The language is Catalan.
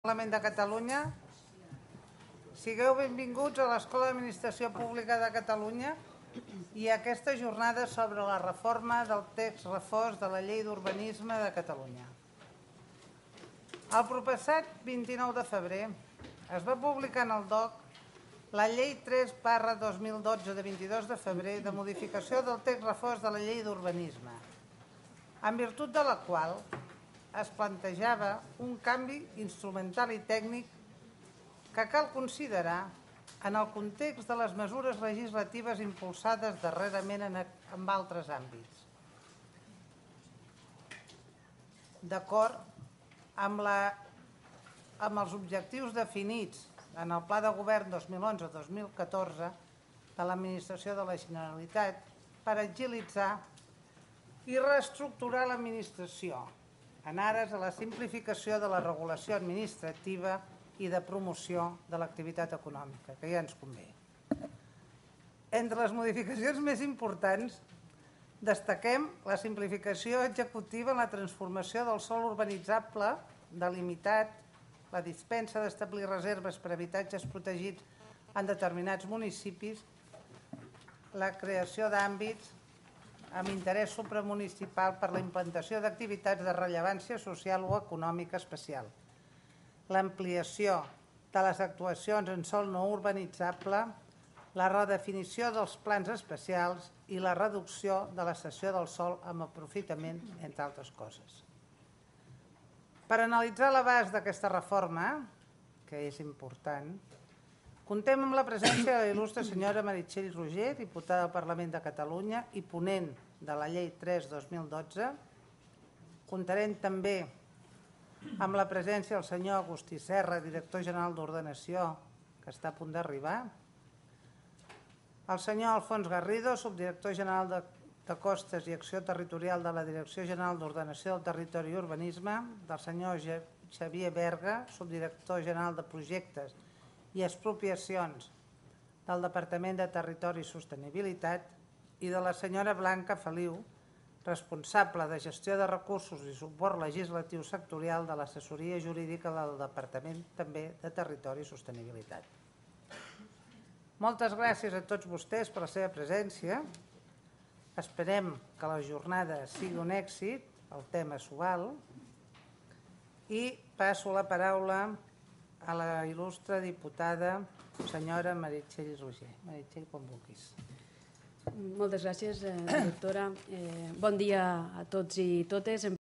Parlament de Catalunya. Sigueu benvinguts a l'Escola d'Administració Pública de Catalunya i a aquesta jornada sobre la reforma del text refós de la Llei d'Urbanisme de Catalunya. El proppassat 29 de febrer es va publicar en el DOC la Llei 3/2012 de 22 de febrer de modificació del text refós de la Llei d'Urbanisme, en virtut de la qual es plantejava un canvi instrumental i tècnic que cal considerar en el context de les mesures legislatives impulsades darrerament en altres àmbits. D'acord amb els objectius definits en el Pla de Govern 2011-2014 de l'Administració de la Generalitat per agilitzar i reestructurar l'administració en ares a la simplificació de la regulació administrativa i de promoció de l'activitat econòmica, que ja ens convé. Entre les modificacions més importants destaquem la simplificació executiva en la transformació del sòl urbanitzable delimitat, la dispensa d'establir reserves per a habitatges protegits en determinats municipis, la creació d'àmbits amb interès supramunicipal per la implantació d'activitats de rellevància social o econòmica especial, l'ampliació de les actuacions en sòl no urbanitzable, la redefinició dels plans especials i la reducció de la cessió del sòl amb aprofitament, entre altres coses. Per analitzar l'abast d'aquesta reforma, que és important, comptem amb la presència de la il·lustre senyora Meritxell Roigé, diputada del Parlament de Catalunya i ponent de la Llei 3/2012. Comptarem també amb la presència del senyor Agustí Serra, director general d'Ordenació, que està a punt d'arribar, el senyor Alfons Garrido, subdirector general de Costes i Acció Territorial de la Direcció General d'Ordenació del Territori i Urbanisme, del senyor Xavier Berga, subdirector general de Projectes i Expropiacions del Departament de Territori i Sostenibilitat, i de la senyora Blanca Feliu, responsable de Gestió de Recursos i Suport Legislatiu Sectorial de l'Assessoria Jurídica del Departament també de Territori i Sostenibilitat. Moltes gràcies a tots vostès per la seva presència. Esperem que la jornada sigui un èxit, el tema s'ho val, i passo la paraula a la il·lustre diputada senyora Meritxell Roigé. Meritxell, quan vulguis. Moltes gràcies, directora. Bon dia a tots i totes.